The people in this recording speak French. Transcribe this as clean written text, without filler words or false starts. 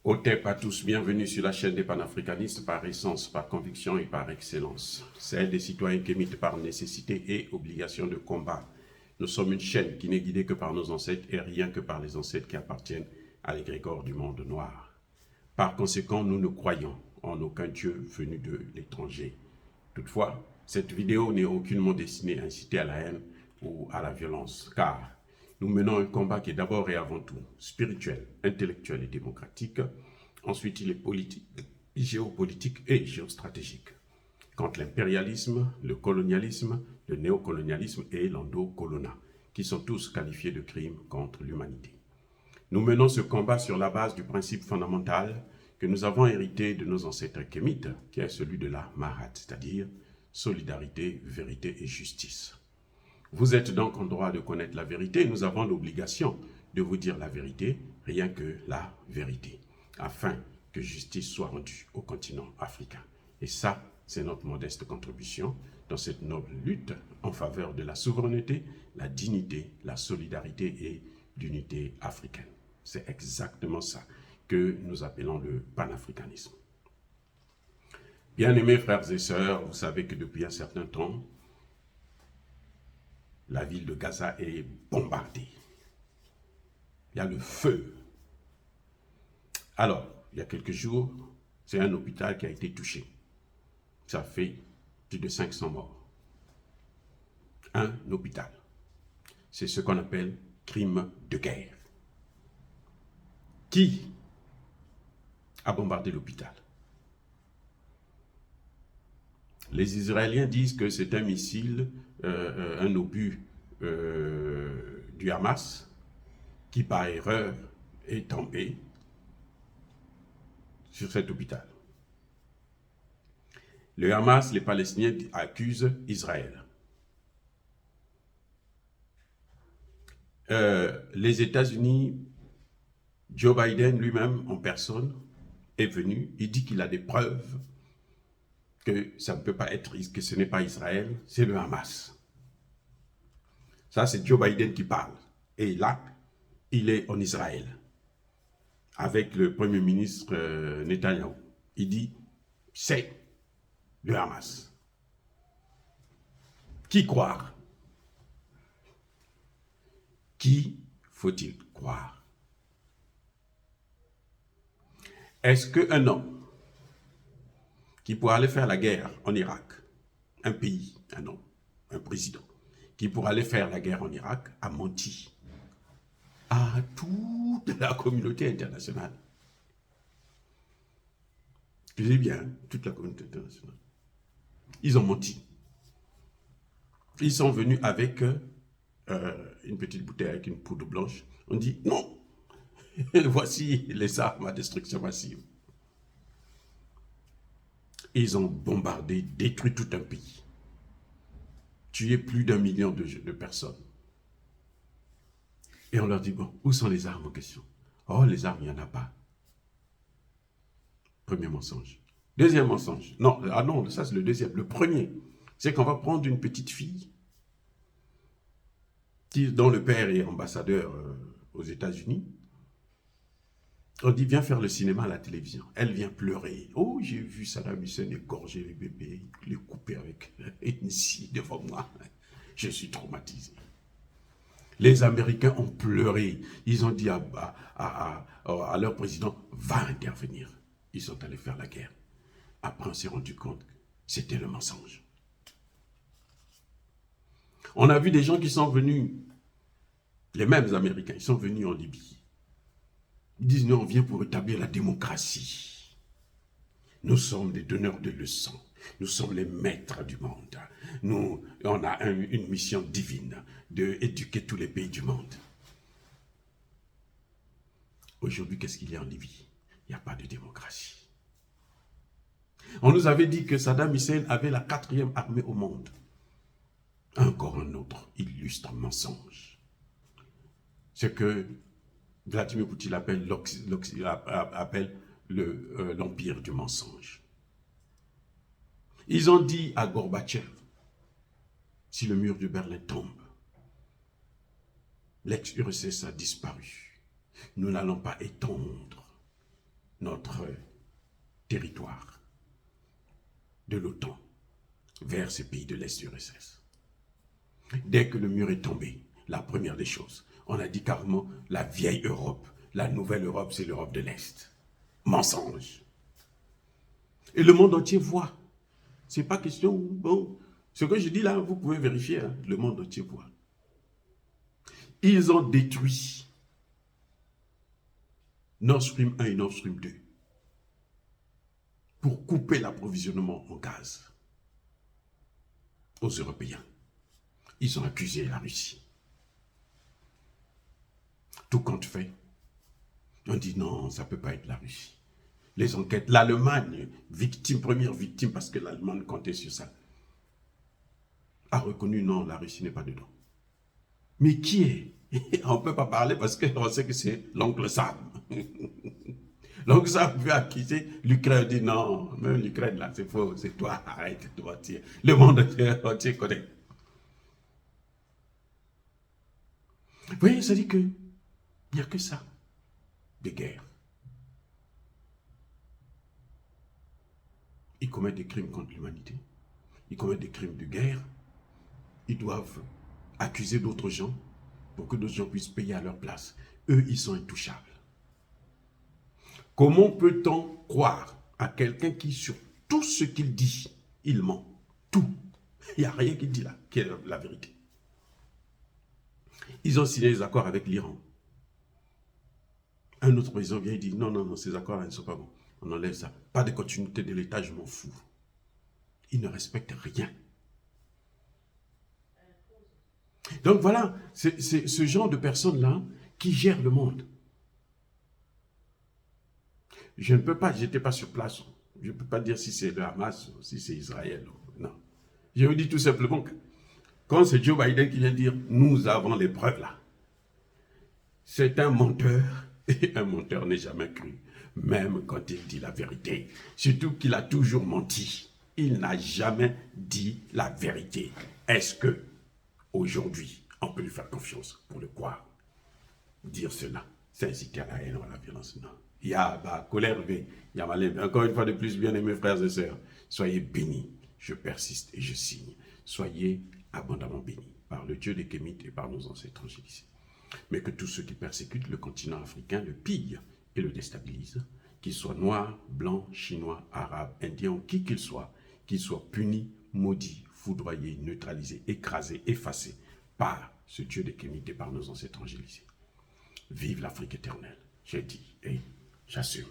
Otep à tous, bienvenue sur la chaîne des panafricanistes par essence, par conviction et par excellence. Celle des citoyens qui émettent par nécessité et obligation de combat. Nous sommes une chaîne qui n'est guidée que par nos ancêtres et rien que par les ancêtres qui appartiennent à l'égrégore du monde noir. Par conséquent, nous ne croyons en aucun Dieu venu de l'étranger. Toutefois, cette vidéo n'est aucunement destinée à inciter à la haine ou à la violence, car nous menons un combat qui est d'abord et avant tout spirituel, intellectuel et démocratique. Ensuite, il est politique, géopolitique et géostratégique. Contre l'impérialisme, le colonialisme, le néocolonialisme et l'endocolonat, qui sont tous qualifiés de crimes contre l'humanité. Nous menons ce combat sur la base du principe fondamental que nous avons hérité de nos ancêtres kémites, qui est celui de la Mahat, c'est-à-dire solidarité, vérité et justice. Vous êtes donc en droit de connaître la vérité. Nous avons l'obligation de vous dire la vérité, rien que la vérité, afin que justice soit rendue au continent africain. Et ça, c'est notre modeste contribution dans cette noble lutte en faveur de la souveraineté, la dignité, la solidarité et l'unité africaine. C'est exactement ça que nous appelons le panafricanisme. Bien-aimés frères et sœurs, vous savez que depuis un certain temps, la ville de Gaza est bombardée. Il y a le feu. Alors, il y a quelques jours, c'est un hôpital qui a été touché. Ça fait plus de 500 morts. Un hôpital. C'est ce qu'on appelle crime de guerre. Qui a bombardé l'hôpital? Les Israéliens disent que c'est un missile, un obus du Hamas qui par erreur est tombé sur cet hôpital. Le Hamas, les Palestiniens accusent Israël. Les États-Unis, Joe Biden lui-même en personne est venu, il dit qu'il a des preuves que ça ne peut pas être, que ce n'est pas Israël, c'est le Hamas. Ça, c'est Joe Biden qui parle. Et là, il est en Israël avec le Premier ministre Netanyahou. Il dit, c'est le Hamas. Qui croire? Qui faut-il croire? Est-ce qu'un homme qui pourrait aller faire la guerre en Irak, un pays, un homme, un président, qui pourrait aller faire la guerre en Irak, a menti à toute la communauté internationale? Je dis bien, toute la communauté internationale. Ils ont menti. Ils sont venus avec une petite bouteille avec une poudre blanche. On dit non, voici les armes à destruction massive. Ils ont bombardé, détruit tout un pays. Tué plus d'1 million de personnes. Et on leur dit, bon, où sont les armes en question? Oh, les armes, il n'y en a pas. Premier mensonge. Deuxième mensonge. Non, ah non, ça c'est le deuxième. Le premier, c'est qu'on va prendre une petite fille dont le père est ambassadeur aux États-Unis. On dit, viens faire le cinéma à la télévision. Elle vient pleurer. Oh, j'ai vu Saddam Hussein égorger les bébés, les couper avec une scie devant moi. Je suis traumatisé. Les Américains ont pleuré. Ils ont dit à leur président, va intervenir. Ils sont allés faire la guerre. Après, on s'est rendu compte que c'était le mensonge. On a vu des gens qui sont venus, les mêmes Américains, ils sont venus en Libye. Ils disent, nous, on vient pour établir la démocratie. Nous sommes des donneurs de leçons. Nous sommes les maîtres du monde. Nous, on a une mission divine d'éduquer tous les pays du monde. Aujourd'hui, qu'est-ce qu'il y a en Libye? Il n'y a pas de démocratie. On nous avait dit que Saddam Hussein avait la 4e armée au monde. Encore un autre illustre mensonge. Ce que Vladimir Poutine appelle l'empire du mensonge. Ils ont dit à Gorbatchev, si le mur de Berlin tombe, l'ex-URSS a disparu. Nous n'allons pas étendre notre territoire de l'OTAN vers ces pays de l'Est du RSS. Dès que le mur est tombé, la première des choses, on a dit carrément la vieille Europe, la nouvelle Europe, c'est l'Europe de l'Est. Mensonge. Et le monde entier voit. C'est pas question, bon, ce que je dis là, vous pouvez vérifier, hein, le monde entier voit. Ils ont détruit Nord Stream 1 et Nord Stream 2 pour couper l'approvisionnement en gaz aux Européens. Ils ont accusé la Russie. Tout compte fait, on dit non, ça ne peut pas être la Russie. Les enquêtes, l'Allemagne, première victime, parce que l'Allemagne comptait sur ça, a reconnu non, la Russie n'est pas dedans. Mais qui est? On ne peut pas parler parce qu'on sait que c'est l'oncle Sam. L'oncle Sam veut accuser l'Ukraine, dit non, même l'Ukraine là, c'est faux, c'est toi, arrête de mentir. Le monde entier connaît. Vous voyez, ça dit que il n'y a que ça, des guerres. Ils commettent des crimes contre l'humanité, ils commettent des crimes de guerre, ils doivent accuser d'autres gens pour que d'autres gens puissent payer à leur place. Eux, ils sont intouchables. Comment peut-on croire à quelqu'un qui, sur tout ce qu'il dit, il ment? Tout. Il n'y a rien qu'il dit là, qui est la vérité. Ils ont signé des accords avec l'Iran. Un autre président vient et dit, non, non, non, ces accords-là ne sont pas bons. On enlève ça. Pas de continuité de l'État, je m'en fous. Ils ne respectent rien. Donc voilà, c'est ce genre de personnes-là qui gèrent le monde. Je ne peux pas, je n'étais pas sur place. Je ne peux pas dire si c'est le Hamas ou si c'est Israël. Non. Je vous dis tout simplement que quand c'est Joe Biden qui vient dire « nous avons les preuves là », c'est un menteur et un menteur n'est jamais cru, même quand il dit la vérité. Surtout qu'il a toujours menti. Il n'a jamais dit la vérité. Est-ce que aujourd'hui, on peut lui faire confiance pour le croire? Dire cela, c'est inciter à la haine ou à la violence. Non. Il y a colère, il y a malheur. Encore une fois de plus, bien aimés frères et sœurs, soyez bénis. Je persiste et je signe. Soyez abondamment bénis par le Dieu des Kémites et par nos ancêtres angélisés. Mais que tous ceux qui persécutent le continent africain le pillent et le déstabilisent, qu'ils soient noirs, blancs, chinois, arabes, indiens, qui qu'ils soient punis, maudits, foudroyés, neutralisés, écrasés, effacés par ce Dieu des Kémites et par nos ancêtres angélisés. Vive l'Afrique éternelle, j'ai dit et j'assume.